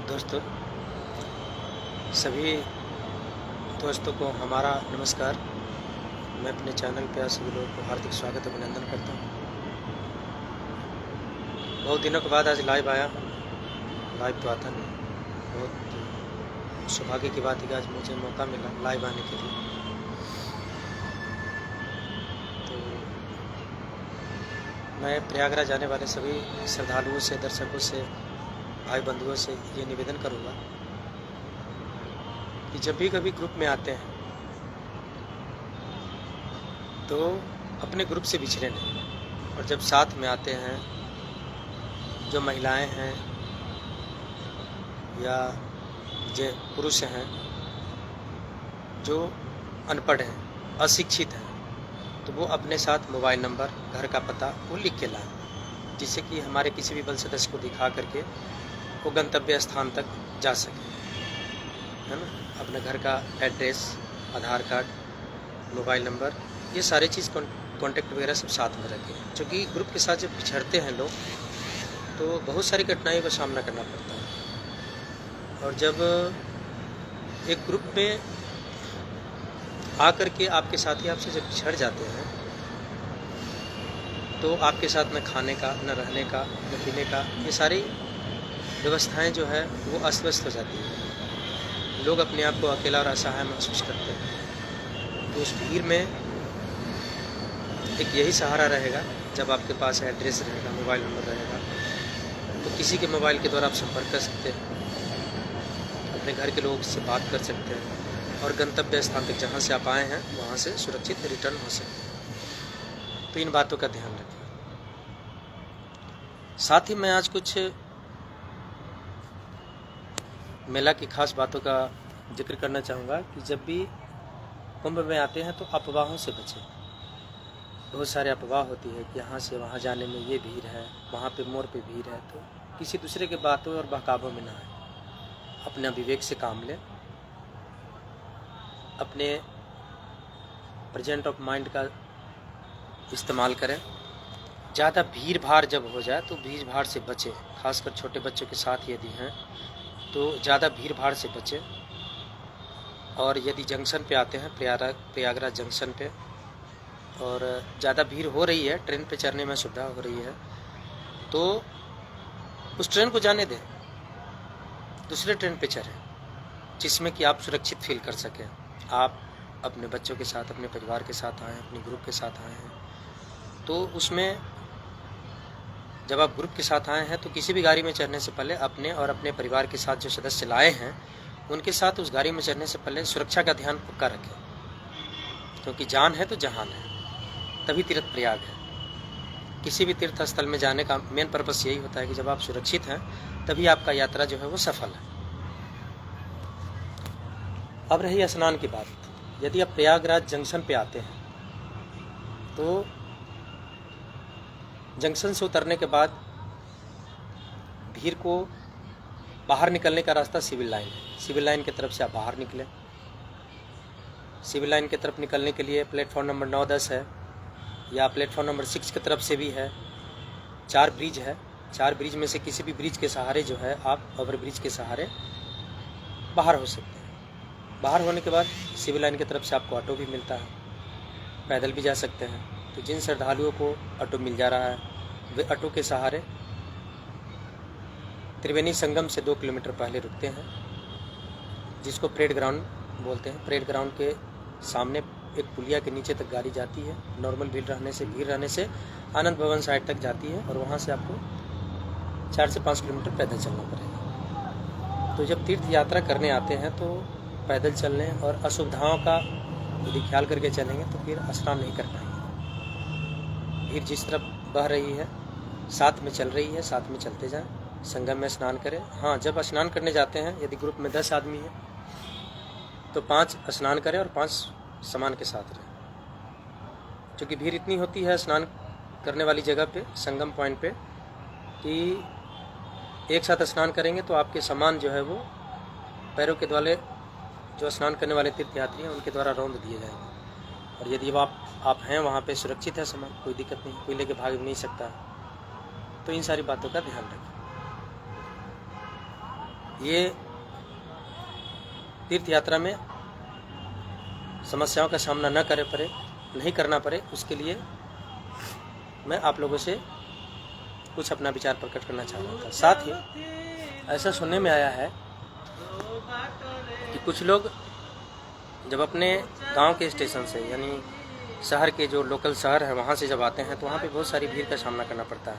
दोस्तों, सभी दोस्तों को हमारा नमस्कार। मैं अपने चैनल पे आप सभी लोगों को हार्दिक स्वागत अभिनंदन करता हूँ। बहुत दिनों के बाद आज लाइव आया हूँ। लाइव तो आता नहीं, बहुत सौभाग्य की बात है कि आज मुझे मौका मिला लाइव आने के लिए। तो मैं प्रयागराज जाने वाले सभी श्रद्धालुओं से, दर्शकों से, भाई बंधुओं से ये निवेदन करूँगा कि जब भी कभी ग्रुप में आते हैं तो अपने ग्रुप से बिछड़े नहीं, और जब साथ में आते हैं, जो महिलाएं हैं या जो पुरुष हैं, जो अनपढ़ हैं, अशिक्षित हैं, तो वो अपने साथ मोबाइल नंबर, घर का पता वो लिख के लाएं, जिससे कि हमारे किसी भी बल सदस्य को दिखा करके वो गंतव्य स्थान तक जा सके, है ना। अपने घर का एड्रेस, आधार कार्ड, मोबाइल नंबर, ये सारी चीज़ कॉन्टेक्ट वगैरह सब साथ में रखें, क्योंकि ग्रुप के साथ जब पिछड़ते हैं लोग तो बहुत सारी कठिनाइयों का सामना करना पड़ता है। और जब एक ग्रुप में आकर के आपके साथी आपसे जब पिछड़ जाते हैं तो आपके साथ न खाने का, न रहने का, न पीने का, ये सारी व्यवस्थाएं जो है वो अस्त व्यस्त हो जाती है। लोग अपने आप को अकेला और असहाय महसूस करते हैं। तो उस भीड़ में एक यही सहारा रहेगा, जब आपके पास एड्रेस रहेगा, मोबाइल नंबर रहेगा, तो किसी के मोबाइल के द्वारा आप संपर्क कर सकते हैं, अपने घर के लोगों से बात कर सकते हैं और गंतव्य स्थान तक जहाँ से आप आए हैं वहाँ से सुरक्षित रिटर्न हो सकते हैं। तो इन बातों का ध्यान रखें। साथ ही मैं आज कुछ मेला की खास बातों का जिक्र करना चाहूँगा कि जब भी कुंभ में आते हैं तो अफवाहों से बचें। बहुत सारे अफवाह होती है कि यहाँ से वहाँ जाने में ये भीड़ है, वहाँ पे मोड़ पे भीड़ है, तो किसी दूसरे के बातों और बहकावों में ना आए। अपने विवेक से काम लें, अपने प्रेजेंट ऑफ माइंड का इस्तेमाल करें। ज़्यादा भीड़ भाड़ जब हो जाए तो भीड़ भाड़ से बचें, खासकर छोटे बच्चों के साथ यदि हैं तो ज़्यादा भीड़ भाड़ से बचें। और यदि जंक्शन पे आते हैं, प्रयागराज जंक्शन पे, और ज़्यादा भीड़ हो रही है, ट्रेन पे चढ़ने में सुविधा हो रही है, तो उस ट्रेन को जाने दें, दूसरे ट्रेन पे चढ़ें, जिसमें कि आप सुरक्षित फील कर सकें। आप अपने बच्चों के साथ, अपने परिवार के साथ आए हैं, अपने ग्रुप के साथ आए हैं, तो उसमें जब आप ग्रुप के साथ आए हैं तो किसी भी गाड़ी में चढ़ने से पहले अपने और अपने परिवार के साथ जो सदस्य लाए हैं उनके साथ उस गाड़ी में चढ़ने से पहले सुरक्षा का ध्यान पक्का रखें, क्योंकि जान है तो जहान है, तभी तीर्थ प्रयाग है। किसी भी तीर्थ स्थल में जाने का मेन पर्पस यही होता है कि जब आप सुरक्षित हैं तभी आपका यात्रा जो है वो सफल है। अब रही स्नान की बात। यदि आप प्रयागराज जंक्शन पे आते हैं तो जंक्शन से उतरने के बाद भीड़ को बाहर निकलने का रास्ता सिविल लाइन है। सिविल लाइन की तरफ से आप बाहर निकलें। सिविल लाइन की तरफ निकलने के लिए प्लेटफॉर्म नंबर 9-10 है, या प्लेटफॉर्म नंबर 6 की तरफ से भी है। 4 ब्रिज है, 4 ब्रिज में से किसी भी ब्रिज के सहारे जो है आप ओवर ब्रिज के सहारे बाहर हो सकते हैं। बाहर होने के बाद सिविल लाइन की तरफ से आपको ऑटो भी मिलता है, पैदल भी जा सकते हैं। तो जिन श्रद्धालुओं को ऑटो मिल जा रहा है वे ऑटो के सहारे त्रिवेणी संगम से 2 किलोमीटर पहले रुकते हैं, जिसको परेड ग्राउंड बोलते हैं। परेड ग्राउंड के सामने एक पुलिया के नीचे तक गाड़ी जाती है। नॉर्मल भीड़ रहने से आनंद भवन साइड तक जाती है, और वहाँ से आपको 4 से 5 किलोमीटर पैदल चलना पड़ेगा। तो जब तीर्थ यात्रा करने आते हैं तो पैदल चलने और असुविधाओं का यदि ख्याल करके चलेंगे तो फिर स्नान नहीं कर पाएंगे। भीड़ जिस तरफ बह रही है, साथ में चल रही है, साथ में चलते जाएं, संगम में स्नान करें। हाँ, जब स्नान करने जाते हैं यदि ग्रुप में 10 आदमी है तो 5 स्नान करें और 5 समान के साथ रहें, क्योंकि भीड़ इतनी होती है स्नान करने वाली जगह पे, संगम पॉइंट पे, कि एक साथ स्नान करेंगे तो आपके सामान जो है वो पैरों के द्वारा जो स्नान करने वाले तीर्थयात्री हैं उनके द्वारा रौंद दिए जाएंगे। और यदि आप हैं वहाँ पे सुरक्षित है सामान, कोई दिक्कत नहीं, कोई लेके भाग भी नहीं सकता। तो इन सारी बातों का ध्यान रखें। ये तीर्थ यात्रा में समस्याओं का सामना नहीं करना पड़े, उसके लिए मैं आप लोगों से कुछ अपना विचार प्रकट करना चाह रहा था। साथ ही ऐसा सुनने में आया है कि कुछ लोग जब अपने गांव के स्टेशन से, यानी शहर के जो लोकल शहर हैं वहाँ से जब आते हैं तो वहाँ पे बहुत सारी भीड़ का सामना करना पड़ता है।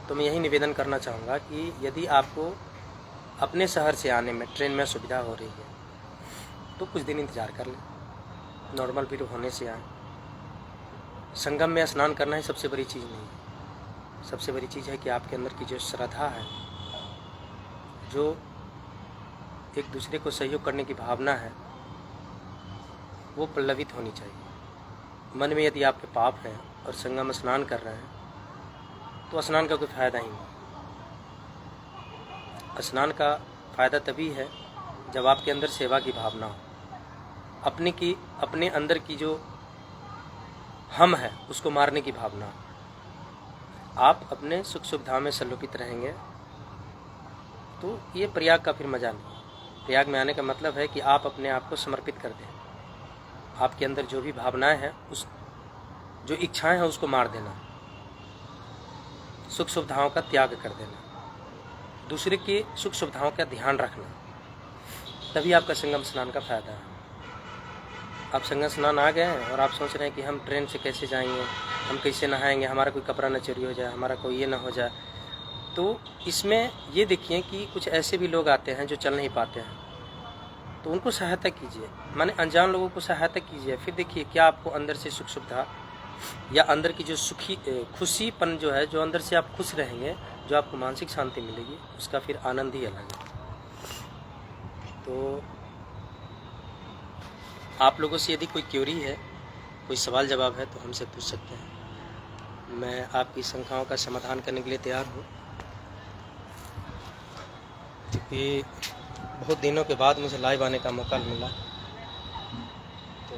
तो मैं यही निवेदन करना चाहूँगा कि यदि आपको अपने शहर से आने में ट्रेन में सुविधा हो रही है तो कुछ दिन इंतज़ार कर लें, नॉर्मल भीड़ होने से आए। संगम में स्नान करना ही सबसे बड़ी चीज़ नहीं है। सबसे बड़ी चीज़ है कि आपके अंदर की जो श्रद्धा है, जो एक दूसरे को सहयोग करने की भावना है, वो पल्लवित होनी चाहिए। मन में यदि आपके पाप हैं और संगम में स्नान कर रहे हैं तो स्नान का कोई फ़ायदा ही नहीं। स्नान का फ़ायदा तभी है जब आपके अंदर सेवा की भावना हो, अपने अंदर की जो हम है उसको मारने की भावना हो। आप अपने सुख सुविधाओं में संलोकित रहेंगे तो ये प्रयाग का फिर मज़ा नहीं। प्रयाग में आने का मतलब है कि आप अपने आप को समर्पित कर दें। आपके अंदर जो भी भावनाएं हैं, उस जो इच्छाएं हैं उसको मार देना, सुख सुविधाओं का त्याग कर देना, दूसरे की सुख सुविधाओं का ध्यान रखना, तभी आपका संगम स्नान का फ़ायदा है। आप संगम स्नान आ गए हैं और आप सोच रहे हैं कि हम ट्रेन से कैसे जाएंगे, हम कैसे नहाएंगे, हमारा कोई कपड़ा न चोरी हो जाए, हमारा कोई ये ना हो जाए। तो इसमें ये देखिए कि कुछ ऐसे भी लोग आते हैं जो चल नहीं पाते हैं, तो उनको सहायता कीजिए, माने अनजान लोगों को सहायता कीजिए। फिर देखिए क्या आपको अंदर से सुख सुविधा या अंदर की जो खुशीपन जो है, जो अंदर से आप खुश रहेंगे, जो आपको मानसिक शांति मिलेगी, उसका फिर आनंद ही अलग है। तो आप लोगों से यदि कोई क्वेरी है, कोई सवाल जवाब है तो हमसे पूछ सकते हैं। मैं आपकी शंकाओं का समाधान करने के लिए तैयार हूँ, क्योंकि बहुत दिनों के बाद मुझे लाइव आने का मौका मिला। तो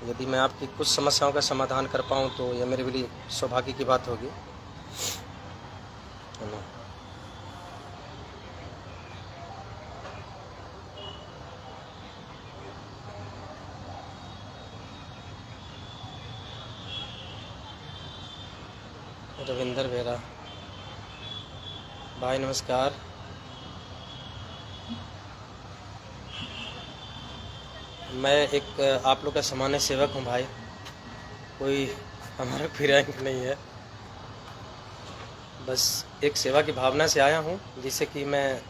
यदि मैं आपकी कुछ समस्याओं का समाधान कर पाऊँ तो यह मेरे लिए सौभाग्य की बात होगी, है ना। रविंदर बेरा भाई नमस्कार। मैं एक आप लोग का सामान्य सेवक हूँ भाई, कोई हमारा कोई रैंक नहीं है, बस एक सेवा की भावना से आया हूँ, जिससे कि मैं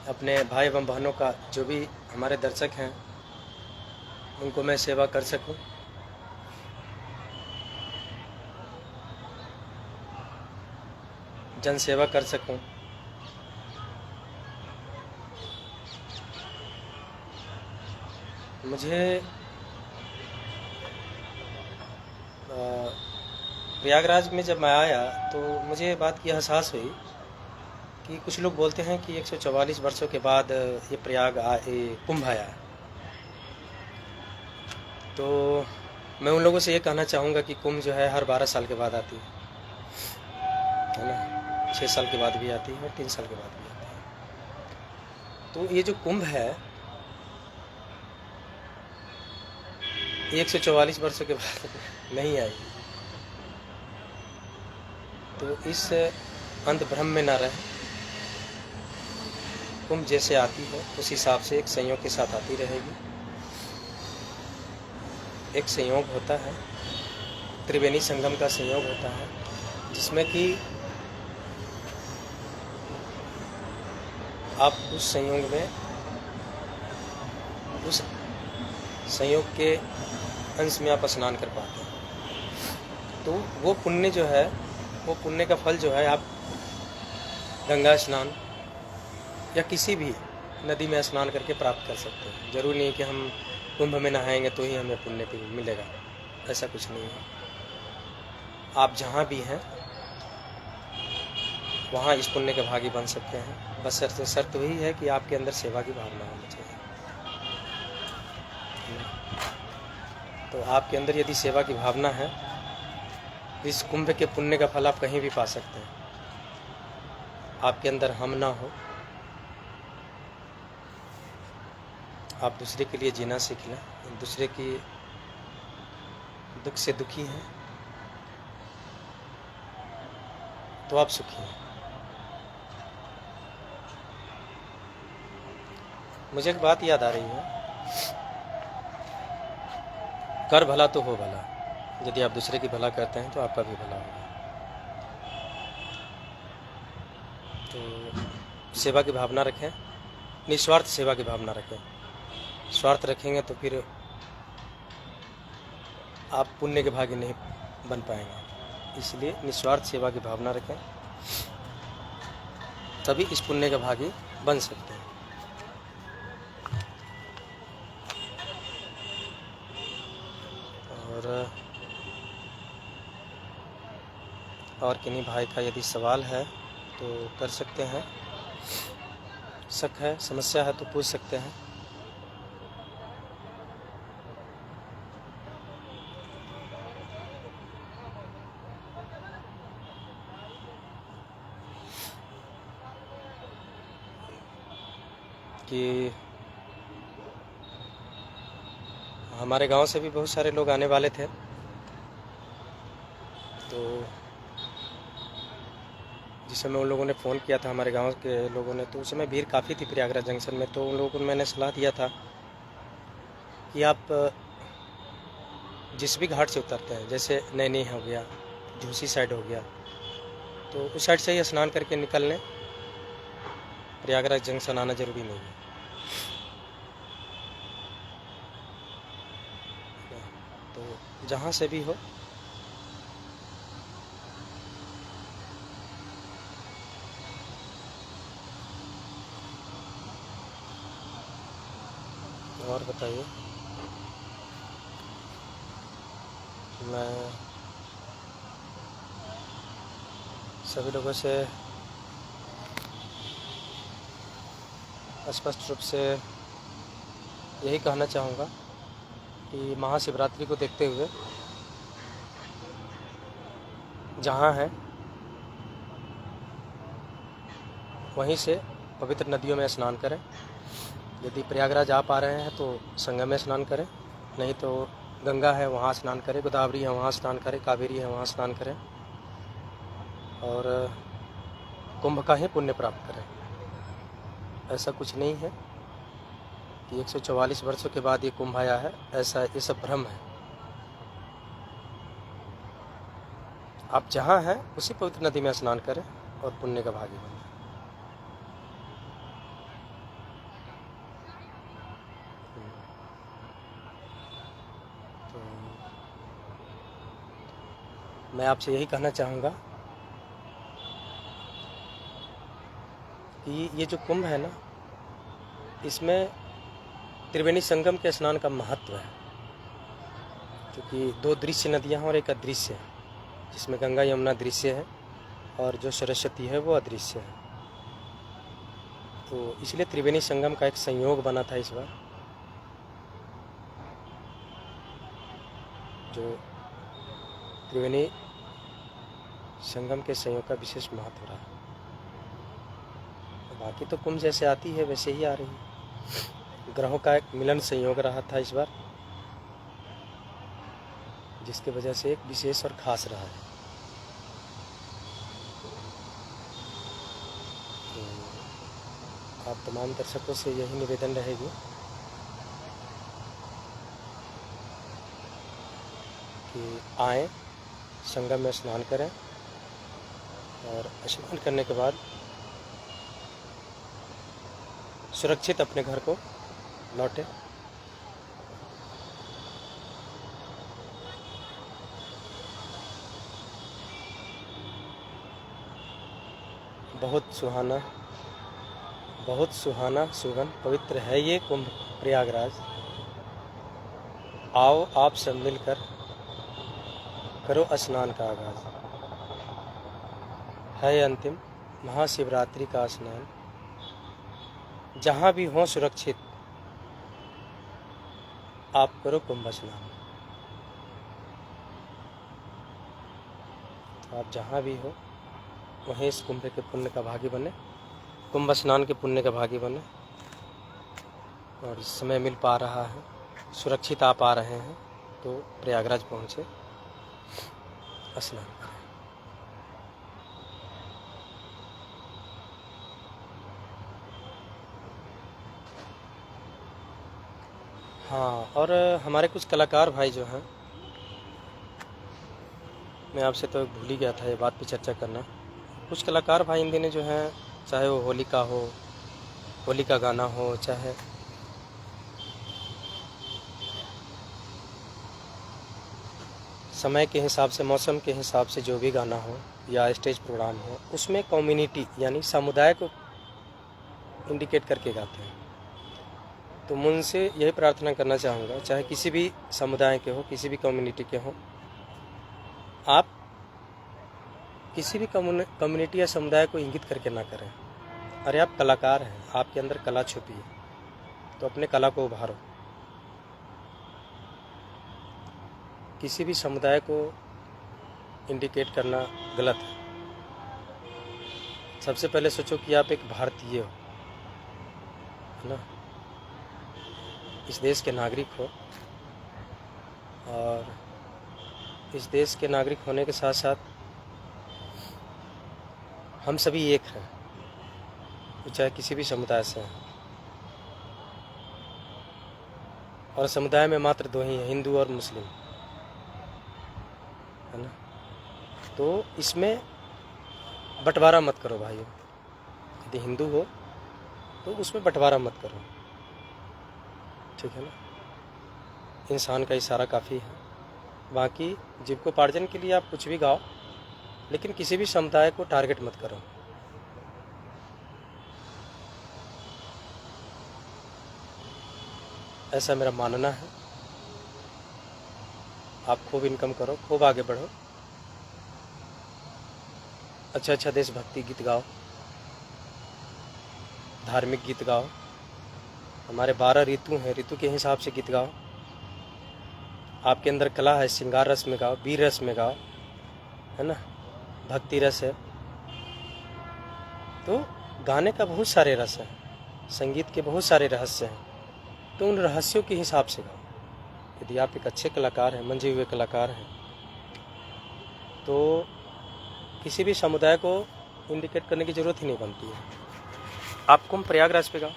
अपने भाई एवं बहनों का, जो भी हमारे दर्शक हैं, उनको मैं सेवा कर सकूँ। जन सेवा कर सकूं। मुझे प्रयागराज में जब मैं आया तो मुझे बात की एहसास हुई कि कुछ लोग बोलते हैं कि 144 वर्षों के बाद ये कुंभ आया है। तो मैं उन लोगों से ये कहना चाहूँगा कि कुंभ जो है हर 12 साल के बाद आती है ना, 6 साल के बाद भी आती है और 3 साल के बाद भी आती है। तो ये जो कुंभ है 144 वर्षों के बाद नहीं आई, तो इस अंध भ्रम में ना रहे। कुंभ जैसे आती है उस हिसाब से एक संयोग के साथ आती रहेगी। एक संयोग होता है, त्रिवेणी संगम का संयोग होता है, जिसमें कि आप उस संयोग में, उस संयोग के अंश में आप स्नान कर पाते हैं। तो वो पुण्य जो है, वो पुण्य का फल जो है आप गंगा स्नान या किसी भी नदी में स्नान करके प्राप्त कर सकते हैं। जरूरी नहीं कि हम कुंभ में नहाएंगे तो ही हमें पुण्य मिलेगा, ऐसा कुछ नहीं है। आप जहाँ भी हैं वहाँ इस पुण्य के भागी बन सकते हैं। बस शर्त वही है कि आपके अंदर सेवा की भावना होनी चाहिए। तो आपके अंदर यदि सेवा की भावना है, इस कुंभ के पुण्य का फल आप कहीं भी पा सकते हैं। आपके अंदर हम ना हो, आप दूसरे के लिए जीना सीख लें, दूसरे की दुख से दुखी हैं तो आप सुखी हैं। मुझे एक बात याद आ रही है, कर भला तो हो भला। यदि आप दूसरे की भला करते हैं तो आपका भी भला होगा। तो सेवा की भावना रखें, निस्वार्थ सेवा की भावना रखें। स्वार्थ रखेंगे तो फिर आप पुण्य के भागी नहीं बन पाएंगे। इसलिए निस्वार्थ सेवा की भावना रखें, तभी इस पुण्य के भागी बन सकते हैं। और किन्हीं भाई का यदि सवाल है तो कर सकते हैं, शक है, समस्या है तो पूछ सकते हैं। कि हमारे गांव से भी बहुत सारे लोग आने वाले थे, तो जिस समय उन लोगों ने फ़ोन किया था हमारे गांव के लोगों ने, तो उस समय भीड़ काफ़ी थी प्रयागराज जंक्शन में। तो उन लोगों को मैंने सलाह दिया था कि आप जिस भी घाट से उतरते हैं, जैसे नैनी हो गया, झूसी साइड हो गया, तो उस साइड से ही स्नान करके निकल लें, प्रयागराज जंक्शन आना ज़रूरी नहीं है। तो जहाँ से भी हो और बताइए। मैं सभी लोगों से स्पष्ट रूप से यही कहना चाहूँगा कि महाशिवरात्रि को देखते हुए जहाँ हैं वहीं से पवित्र नदियों में स्नान करें। यदि प्रयागराज आ पा रहे हैं तो संगम में स्नान करें, नहीं तो गंगा है वहाँ स्नान करें, गोदावरी है वहाँ स्नान करें, कावेरी है वहाँ स्नान करें और कुंभ का ही पुण्य प्राप्त करें। ऐसा कुछ नहीं है कि 144 वर्षों के बाद ये कुंभ आया है, ऐसा ये सब भ्रम है। आप जहाँ हैं उसी पवित्र नदी में स्नान करें और पुण्य का भागी बनें। तो मैं आपसे यही कहना चाहूँगा कि ये जो कुंभ है ना, इसमें त्रिवेणी संगम के स्नान का महत्व है, क्योंकि दो दृश्य नदियाँ हैं और एक अदृश्य है, जिसमें गंगा यमुना दृश्य है और जो सरस्वती है वो अदृश्य है। तो इसलिए त्रिवेणी संगम का एक संयोग बना था इस बार, जो त्रिवेणी संगम के संयोग का विशेष महत्व रहा। बाकी तो कुंभ जैसे आती है वैसे ही आ रही है। ग्रहों का एक मिलन संयोग रहा था इस बार, जिसकी वजह से एक विशेष और खास रहा है। तो आप तमाम दर्शकों से यही निवेदन रहेगी कि आएँ, संगम में स्नान करें और स्नान करने के बाद सुरक्षित अपने घर को लौटें। बहुत सुहाना सुगम पवित्र है ये कुंभ प्रयागराज। आओ आप सब मिलकर करो स्नान का आगाज। है अंतिम महाशिवरात्रि का स्नान, जहाँ भी हो सुरक्षित आप करो कुंभ स्नान। तो आप जहाँ भी हो वहीं इस कुंभ के पुण्य का भागी बने, कुंभ स्नान के पुण्य का भागी बने। और इस समय मिल पा रहा है, सुरक्षित आ पा रहे हैं तो प्रयागराज पहुँचे, स्नान करें। हाँ, और हमारे कुछ कलाकार भाई जो हैं, मैं आपसे तो भूल ही गया था ये बात पे चर्चा करना। कुछ कलाकार भाई इन दिनों जो हैं, चाहे वो होली का हो, होली का गाना हो, चाहे समय के हिसाब से, मौसम के हिसाब से जो भी गाना हो या स्टेज प्रोग्राम हो, उसमें कम्युनिटी यानी समुदाय को इंडिकेट करके गाते हैं। तो मैं उनसे यही प्रार्थना करना चाहूँगा, चाहे किसी भी समुदाय के हो, किसी भी कम्युनिटी के हो, आप किसी भी कम्युनिटी या समुदाय को इंगित करके ना करें। अरे आप कलाकार हैं, आपके अंदर कला छुपी है, तो अपने कला को उभारो। किसी भी समुदाय को इंडिकेट करना गलत है। सबसे पहले सोचो कि आप एक भारतीय हो, है ना, इस देश के नागरिक हो, और इस देश के नागरिक होने के साथ साथ हम सभी एक हैं, चाहे किसी भी समुदाय से हैं। और समुदाय में मात्र दो ही हैं, हिंदू और मुस्लिम, है ना। तो इसमें बंटवारा मत करो भाइयों। यदि हिंदू हो तो उसमें बंटवारा मत करो, ठीक है ना। इंसान का इशारा काफ़ी है। बाकी जीविकोपार्जन के लिए आप कुछ भी गाओ, लेकिन किसी भी समुदाय को टारगेट मत करो। ऐसा मेरा मानना है। आप खूब इनकम करो, खूब आगे बढ़ो, अच्छा अच्छा देशभक्ति गीत गाओ, धार्मिक गीत गाओ। हमारे 12 ऋतु हैं, ऋतु के हिसाब से गीत गाओ। आपके अंदर कला है, श्रृंगार रस में गाओ, वीर रस में गाओ, है ना, भक्ति रस है। तो गाने का बहुत सारे रस हैं, संगीत के बहुत सारे रहस्य हैं, तो उन रहस्यों के हिसाब से गाओ। यदि आप एक अच्छे कलाकार हैं, मंझे हुए कलाकार हैं, तो किसी भी समुदाय को इंडिकेट करने की ज़रूरत ही नहीं बनती है। आप कुंभ प्रयागराज पे गाओ,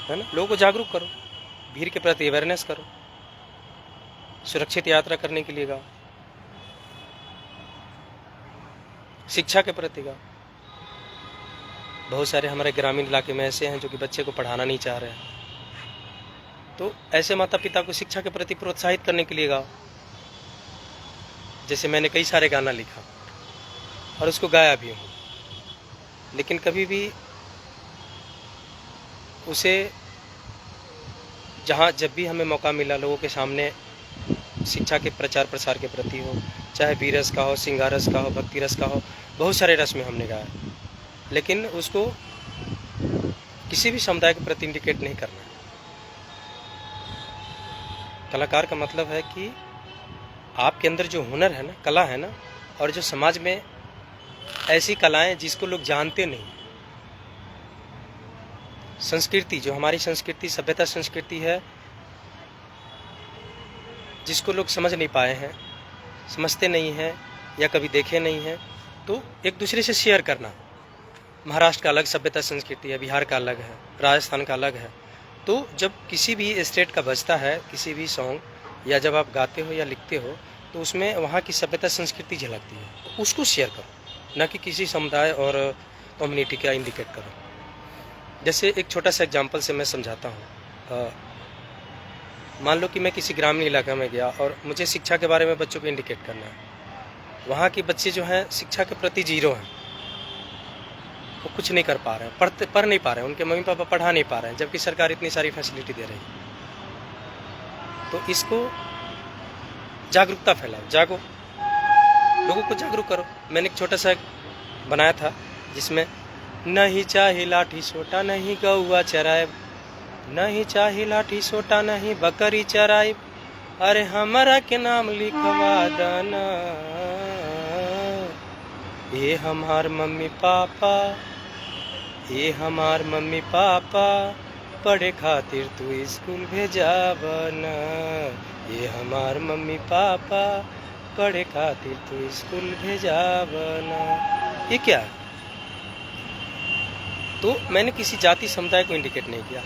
है ना, लोगों को जागरूक करो, भीड़ के प्रति अवेयरनेस करो, सुरक्षित यात्रा करने के लिए गाओ, शिक्षा के प्रति गाओ। बहुत सारे हमारे ग्रामीण इलाके में ऐसे हैं जो कि बच्चे को पढ़ाना नहीं चाह रहे हैं, तो ऐसे माता पिता को शिक्षा के प्रति प्रोत्साहित करने के लिए गाओ। जैसे मैंने कई सारे गाना लिखा और उसको गाया भी हूँ, लेकिन कभी भी उसे जब भी हमें मौका मिला लोगों के सामने शिक्षा के प्रचार प्रसार के प्रति हो, चाहे वीर रस का हो, श्रृंगार रस का हो, भक्ति रस का हो, बहुत सारे रस में हमने गाया, लेकिन उसको किसी भी समुदाय के प्रति इंडिकेट नहीं करना। कलाकार का मतलब है कि आपके अंदर जो हुनर है ना, कला है ना, और जो समाज में ऐसी कलाएं जिसको लोग जानते नहीं, संस्कृति जो हमारी संस्कृति, सभ्यता संस्कृति है, जिसको लोग समझ नहीं पाए हैं, समझते नहीं हैं या कभी देखे नहीं हैं, तो एक दूसरे से शेयर करना। महाराष्ट्र का अलग सभ्यता संस्कृति है, बिहार का अलग है, राजस्थान का अलग है। तो जब किसी भी स्टेट का बजता है, किसी भी सॉन्ग, या जब आप गाते हो या लिखते हो, तो उसमें वहाँ की सभ्यता संस्कृति झलकती है, तो उसको शेयर करो, ना कि किसी समुदाय और कम्युनिटी का इंडिकेट करो। जैसे एक छोटा सा एग्जांपल से मैं समझाता हूँ। मान लो कि मैं किसी ग्रामीण इलाका में गया और मुझे शिक्षा के बारे में बच्चों को इंडिकेट करना है। वहाँ के बच्चे जो हैं शिक्षा के प्रति जीरो हैं, वो कुछ नहीं कर पा रहे हैं, पढ़ नहीं पा रहे हैं, उनके मम्मी पापा पढ़ा नहीं पा रहे हैं, जबकि सरकार इतनी सारी फैसिलिटी दे रही है। तो इसको जागरूकता फैलाओ, जागो, लोगों को जागरूक करो। मैंने एक छोटा सा बनाया था जिसमें नहीं चाहे लाठी सोटा, नहीं गौआ चराए, नहीं चाहे लाठी सोटा, नहीं बकरी चराए, अरे हमारा के नाम लिखवा देना, ये हमार मम्मी पापा, ये हमार मम्मी पापा, पढ़े खातिर तू स्कूल भेजावना। ये हमार मम्मी पापा, पढ़े खातिर तू स्कूल भेजावना। ये क्या है? तो मैंने किसी जाति समुदाय को इंडिकेट नहीं किया,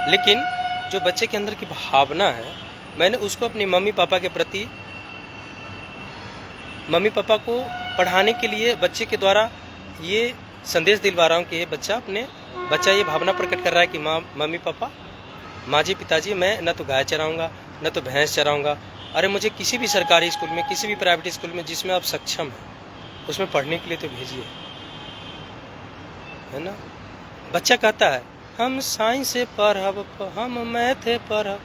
लेकिन जो बच्चे के अंदर की भावना है, मैंने उसको अपनी मम्मी पापा के प्रति, मम्मी पापा को पढ़ाने के लिए बच्चे के द्वारा ये संदेश दिलवा रहा हूँ कि बच्चा ये भावना प्रकट कर रहा है कि मम्मी पापा, माँ जी पिताजी, मैं न तो गाय चराऊंगा न तो भैंस चराऊंगा, अरे मुझे किसी भी सरकारी स्कूल में, किसी भी प्राइवेट स्कूल में जिसमें आप सक्षम हैं उसमें पढ़ने के लिए तो भेजिए, है ना। बच्चा कहता है हम साइंस से पढ़ब, हम मैथ पढ़ब,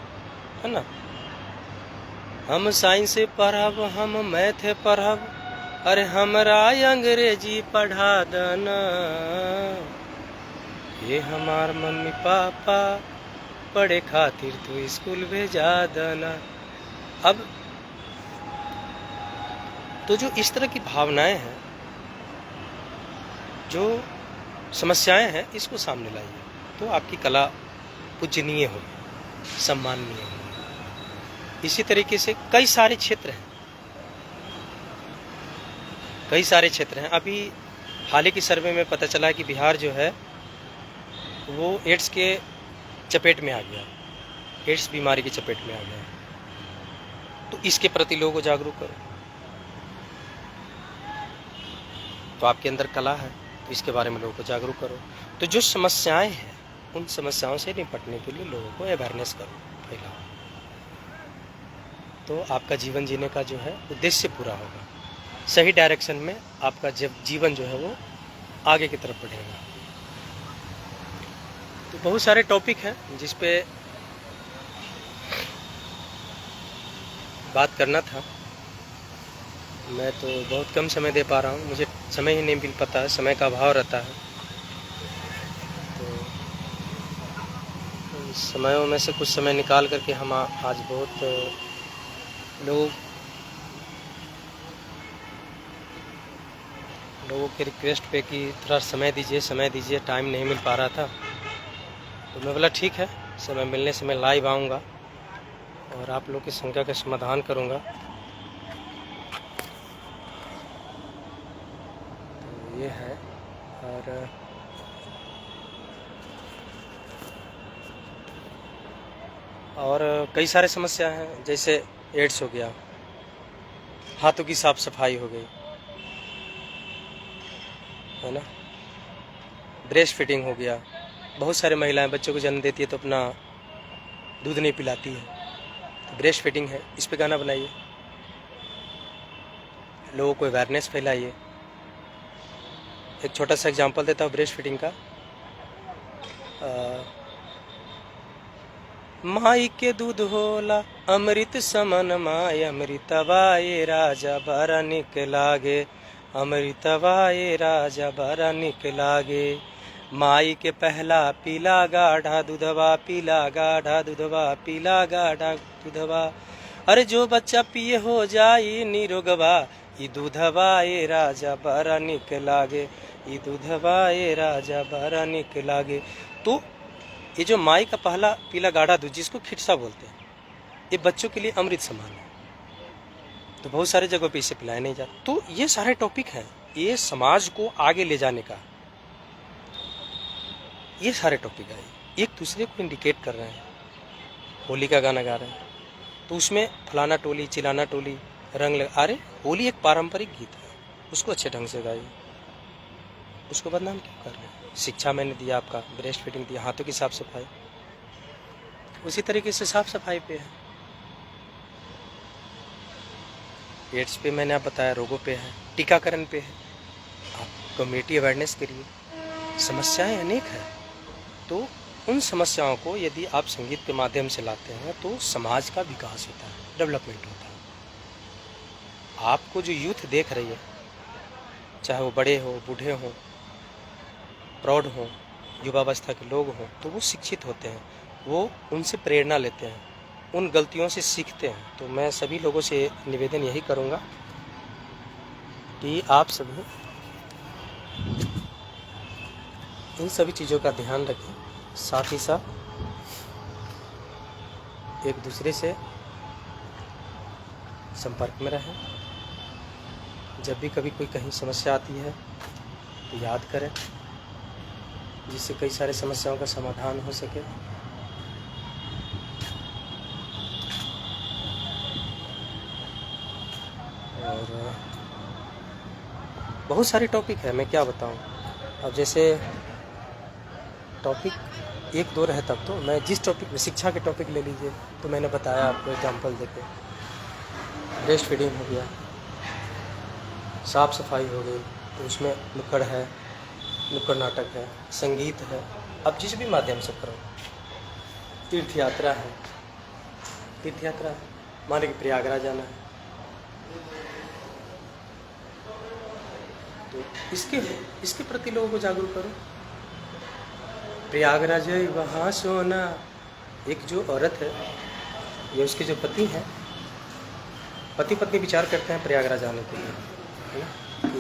है ना, हम साइंस से पढ़ब, हम मैथ पढ़ब, अरे हमरा अंग्रेजी पढ़ा देना। ये हमार मम्मी पापा, पढ़े खातिर तू स्कूल भेजा देना। अब तो जो इस तरह की भावनाएं हैं, जो समस्याएं हैं, इसको सामने लाइए तो आपकी कला पूजनीय होगी, सम्माननीय होगी। इसी तरीके से कई सारे क्षेत्र हैं। अभी हाल ही की सर्वे में पता चला है कि बिहार जो है वो एड्स के चपेट में आ गया, एड्स बीमारी की चपेट में आ गया। तो इसके प्रति लोगों को जागरूक करो। तो आपके अंदर कला है तो इसके बारे में लोगों को जागरूक करो। तो जो समस्याएं हैं, उन समस्याओं से निपटने के लिए लोगों को अवेयरनेस करो, फैलाओ, तो आपका जीवन जीने का जो है उद्देश्य पूरा होगा। सही डायरेक्शन में आपका जीवन जो है वो आगे की तरफ बढ़ेगा। तो बहुत सारे टॉपिक हैं जिस पे बात करना था। मैं तो बहुत कम समय दे पा रहा हूँ, मुझे समय ही नहीं मिल पाता है, समय का अभाव रहता है। तो समयों में से कुछ समय निकाल करके हम आज बहुत लोगों के रिक्वेस्ट पे कि थोड़ा समय दीजिए, टाइम नहीं मिल पा रहा था। तो मैं बोला ठीक है, समय मिलने से मैं लाइव आऊँगा और आप लोग की शंका का समाधान करूँगा। तो ये है। और कई सारे समस्या हैं, जैसे एड्स हो गया, हाथों की साफ सफाई हो गई, है ना, ब्रेस्ट फीडिंग हो गया। बहुत सारी महिलाएं बच्चों को जन्म देती है तो अपना दूध नहीं पिलाती है, तो ब्रेस्ट फीडिंग है, इस पे गाना बनाइए, लोगों को अवेयरनेस फैलाइए। एक छोटा सा एग्जांपल देता हूँ ब्रेस्ट फीडिंग का। माई के दूध होला अमृत समन माय, अमृतवा ये राजा बड़ा निक लागे, अमृतवा ये राजा बड़ा निक लागे। माई के पहला पीला गाढ़ा दूधवा, पीला गाढ़ा दूधवा, पीला गाढ़ा दूधवा, अरे जो बच्चा पिए हो जाई निरोगवा, ई दूधवा ये राजा बड़ा निक लागे, ई दूधवा ये राजा बड़ा निक लागे। तो ये जो माई का पहला पीला गाढ़ा दूध, जिसको खिटसा बोलते हैं, ये बच्चों के लिए अमृत समान है। तो बहुत सारे जगहों पे इसे पिलाया नहीं जाता। तो ये सारे टॉपिक हैं, ये समाज को आगे ले जाने का, ये सारे टॉपिक है, एक दूसरे को इंडिकेट कर रहे हैं। होली का गाना गा रहे हैं तो उसमें फलाना टोली चिलाना टोली रंग लगा, अरे होली एक पारंपरिक गीत है, उसको अच्छे ढंग से गाइए, उसको बदनाम क्यों कर रहे हैं। शिक्षा मैंने दिया, आपका ब्रेस्ट फीडिंग दिया, हाथों की साफ सफाई, उसी तरीके से साफ सफाई पे है, एड्स पे मैंने आप बताया, रोगों पे है, टीकाकरण पे है, आप कम्युनिटी अवेयरनेस करिए। समस्याएं अनेक हैं, तो उन समस्याओं को यदि आप संगीत के माध्यम से लाते हैं तो समाज का विकास होता है, डेवलपमेंट होता है। आपको जो यूथ देख रही है, चाहे वो बड़े हो, बूढ़े हों, प्रौढ़ हों, युवावस्था के लोग हों, तो वो शिक्षित होते हैं, वो उनसे प्रेरणा लेते हैं, उन गलतियों से सीखते हैं। तो मैं सभी लोगों से निवेदन यही करूँगा कि आप सभी इन सभी चीज़ों का ध्यान रखें। साथ ही साथ एक दूसरे से संपर्क में रहें। जब भी कभी कोई कहीं समस्या आती है तो याद करें, जिससे कई सारे समस्याओं का समाधान हो सके। और बहुत सारे टॉपिक है, मैं क्या बताऊं। अब जैसे टॉपिक एक दो रहे तब तो मैं जिस टॉपिक में, शिक्षा के टॉपिक ले लीजिए तो मैंने बताया आपको एग्जाम्पल देके, ब्रेस्ट फीडिंग हो गया, साफ सफाई हो गई, तो उसमें नुक्कड़ है, नुक्कड़ नाटक है, संगीत है, अब जिस भी माध्यम से करो। तीर्थ यात्रा है, तीर्थ यात्रा माने कि प्रयागराज जाना है, तो इसके प्रति लोगों को जागरूक करो। प्रयागराज है वहाँ सोना, एक जो औरत है, ये उसके जो पति हैं, पति पत्नी विचार करते हैं प्रयागराज जाने के लिए, है ना, कि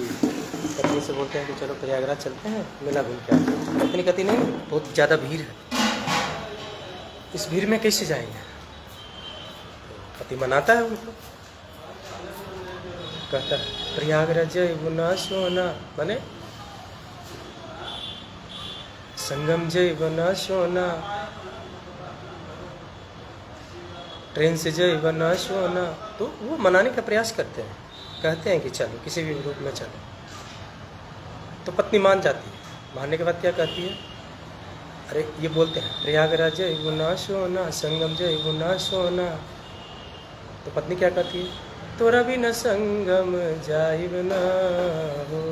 पत्नी से बोलते हैं कि चलो प्रयागराज चलते हैं, मेला घूम के आते हैं। पत्नी कहती नहीं, बहुत ज़्यादा भीड़ है, इस भीड़ में कैसे जाएंगे। पति मनाता है उनको, कहता है प्रयागराज ना सोना, माने संगम जय बना सोना, ट्रेन से जय बना सोना। तो वो मनाने का प्रयास करते हैं, कहते हैं कि चलो किसी भी रूप में चलो। तो पत्नी मान जाती है, मानने के बाद क्या कहती है, अरे ये बोलते हैं प्रयागराज जय गुना सोना, संगम जय गुना सोना। तो पत्नी क्या कहती है, तोरा भी न संगम जाइब ना हो।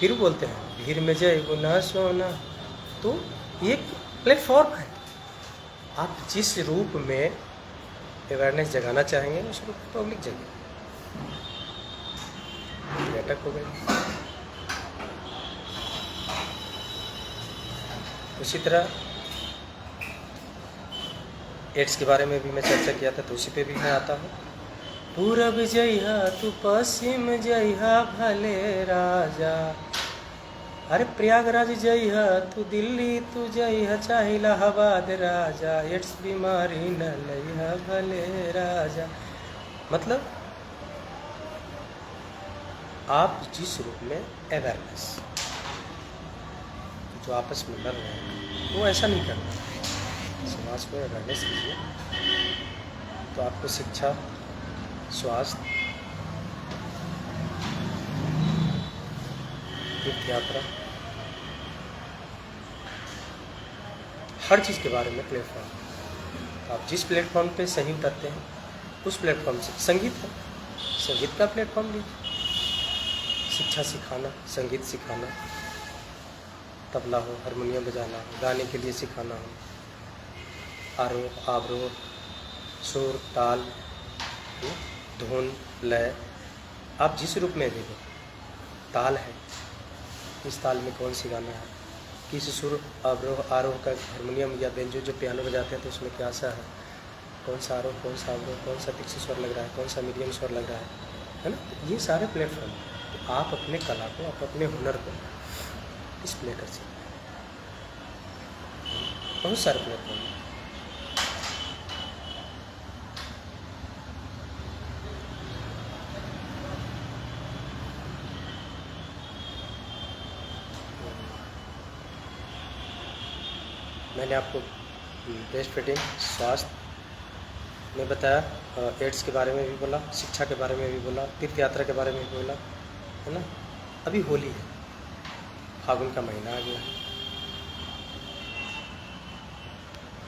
फिर बोलते हैं भीड़ में जय गुना सोना। तो ये प्लेटफॉर्म है, आप जिस रूप में अवेयरनेस जगाना चाहेंगे उस रूप में पब्लिक जगह। नाटक हो गई। उसी तरह एड्स के बारे में भी मैं चर्चा किया था, तो उसी पे भी मैं आता हूँ। पूरब जइहा तू पश्चिम जइहा भले राजा, अरे प्रयागराज जइहा तू दिल्ली तू जइहा चाहे इलाहाबाद राजा, एड्स बीमारी न लइहा भले राजा। मतलब आप जिस रूप में अवेयरनेस, जो आपस में लड़ रहे हैं वो ऐसा नहीं करना, समाज को अवेयरनेस कीजिए। तो आपको शिक्षा, स्वास्थ्य, तीर्थ यात्रा, हर चीज़ के बारे में प्लेटफॉर्म। आप जिस प्लेटफॉर्म पे सही उतरते हैं उस प्लेटफॉर्म से, संगीत है, संगीत का प्लेटफॉर्म लीजिए, शिक्षा सिखाना, संगीत सिखाना, तबला हो, हारमोनियम बजाना हो, गाने के लिए सिखाना हो, आरोह अवरोह, सुर ताल, धुन लय, आप जिस रूप में भी हो, ताल है, किस ताल में कौन सी गाना है, किस सुर अवरोह आरोह का, हारमोनियम या बेंजो जो पियानो बजाते हैं तो उसमें क्या सा है, कौन सा आरोह, कौन सा अवरोह, कौन सा तीक्ष्ण स्वर लग रहा है, कौन सा मीडियम स्वर लग रहा है ना। तो ये सारे प्लेटफॉर्म, तो आप अपने कला को, आप अपने हुनर को डिस्प्ले कर सकते हैं। बहुत सारे प्लेटफॉर्म। मैंने आपको ब्रेस्ट फीडिंग, स्वास्थ्य में बताया, एड्स के बारे में भी बोला, शिक्षा के बारे में भी बोला, तीर्थ यात्रा के बारे में भी बोला, है ना। अभी होली है, फागुन का महीना आ गया,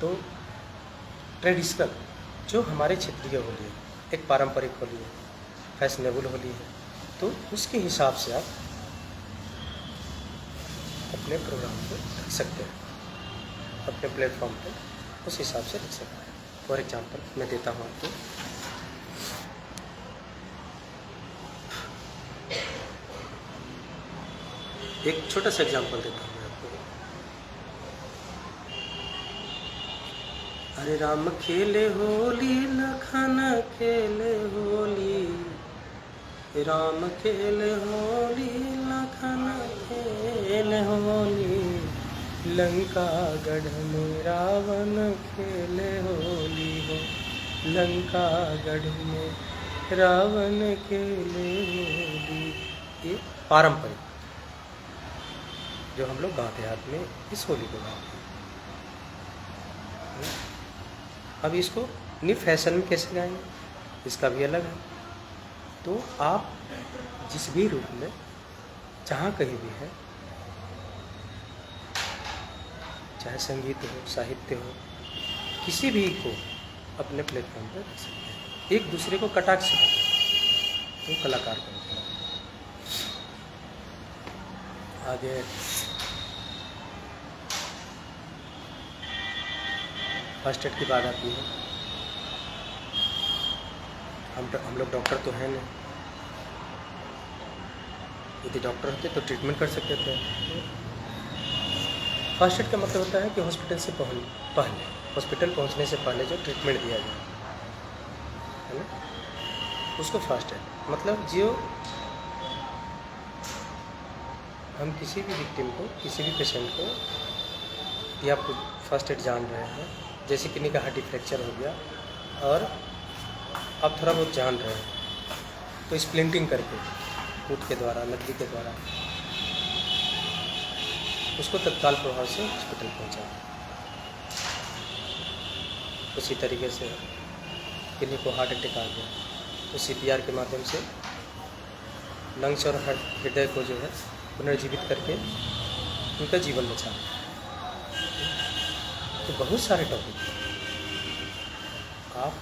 तो ट्रेडिशनल जो हमारे क्षेत्रीय होली है, एक पारंपरिक होली है, फैशनेबल होली है, तो उसके हिसाब से आप अपने प्रोग्राम को रख सकते हैं, अपने प्लेटफॉर्म पे उस हिसाब से रख सकते हैं। फॉर एग्जांपल मैं देता हूँ आपको, एक छोटा सा एग्जांपल देता हूँ मैं आपको। अरे राम खेले होली, लखन खेले होली, राम खेले होली, लखन खेले होली। लंका गढ़ में रावण खेले होली हो, लंका गढ़ में रावण खेले होली। ये पारंपरिक जो हम लोग गाँव देहात में इस होली को गाते हैं। अब इसको न्यू फैशन में कैसे गाएंगे, इसका भी अलग है। तो आप जिस भी रूप में जहाँ कहीं भी है, चाहे संगीत हो, साहित्य हो, किसी भी को अपने प्लेटफॉर्म पर रख सकते हैं। एक दूसरे को कटाक्ष करते तो कलाकार का मतलब। आगे फर्स्ट एड की बात आती है। हम लोग डॉक्टर तो हैं नहीं, यदि डॉक्टर होते तो ट्रीटमेंट कर सकते थे। फर्स्ट एड का मतलब होता है कि हॉस्पिटल से पहले हॉस्पिटल पहुंचने से पहले जो ट्रीटमेंट दिया जाए, है ना, उसको फर्स्ट एड मतलब। जो हम किसी भी विक्टिम को, किसी भी पेशेंट को, या आप फर्स्ट एड जान रहे हैं, जैसे किन्हीं का हड्डी फ्रैक्चर हो गया और आप थोड़ा बहुत जान रहे हैं, तो स्प्लिंटिंग करके कूट के द्वारा, लकड़ी के द्वारा उसको तत्काल प्रभाव से हॉस्पिटल पहुंचा। उसी तरीके से किन्हीं को हार्ट अटैक आ गया तो CPR के माध्यम से लंग्स और हृदय को जो है पुनर्जीवित करके उनका जीवन बचा। तो बहुत सारे टॉपिक हैं। आप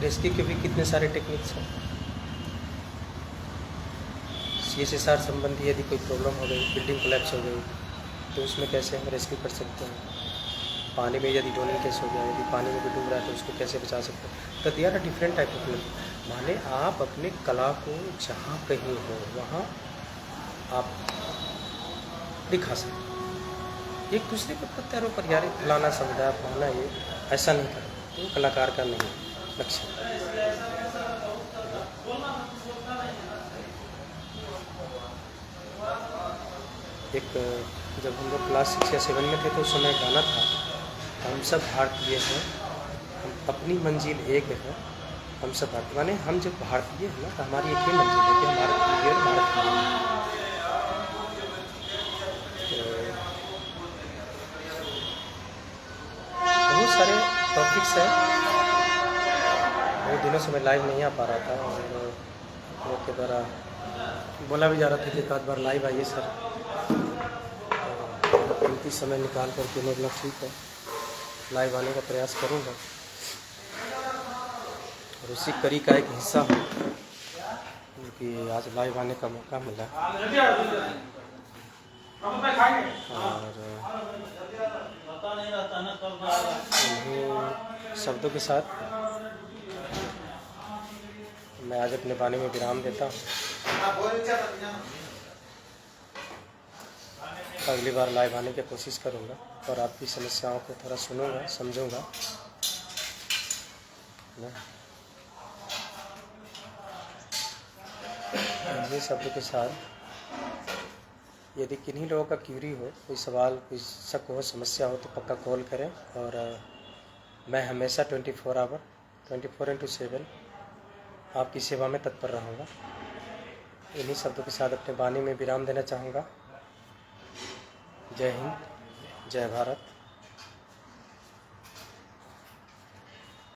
रेस्क्यू के भी कितने सारे टेक्निक्स हैं। CSSR संबंधी यदि कोई प्रॉब्लम हो गई, बिल्डिंग कोलैप्स हो गई, तो उसमें कैसे हम रेस्क्यू कर सकते हैं। पानी में यदि ड्रोनिंग केस हो गया, यदि पानी में भी डूब रहा है तो उसको कैसे बचा सकते हैं। तो there are different type of learning. माने आप अपनी कला को जहाँ कहीं हो वहाँ आप दिखा सकते हैं। एक दूसरे के प्रत्यारोप पर यार फलाना समुदाय फलाना, ये ऐसा नहीं करें, तो कलाकार का नहीं लक्ष्य। एक जब हम लोग क्लास 6 या 7 में थे तो उस समय गाना था, हम सब भारतीय हैं, हम अपनी मंजिल एक है, हम सब भारतीय। माने हम जब भारतीय हैं ना, तो हमारी एक ही मंजिल है कि हम भारतीय और भारतीय हैं। बहुत सारे टॉपिक्स हैं। बहुत दिनों से मैं लाइव नहीं आ पा रहा था और लोग के द्वारा बोला भी जा रहा था कि एक आध बार लाइव आइए सर। कीमती समय निकाल करके मैं बोला ठीक है, लाइव आने का प्रयास करूँगा और उसी कड़ी का एक हिस्सा हूँ कि आज लाइव आने का मौका मिला। और शब्दों के साथ मैं आज अपने वाणी में विराम देता हूँ। अगली बार लाइव आने की कोशिश करूँगा और आपकी समस्याओं को थोड़ा सुनूँगा, समझूँगा। ये शब्दों के साथ यदि किन्हीं लोगों का क्यूरी हो, कोई सवाल, कोई शक हो, समस्या हो, तो पक्का कॉल करें। और मैं हमेशा 24/7 आपकी सेवा में तत्पर रहूँगा। इन्हीं शब्दों के साथ अपने वाणी में विराम देना चाहूँगा। जय हिंद, जय भारत।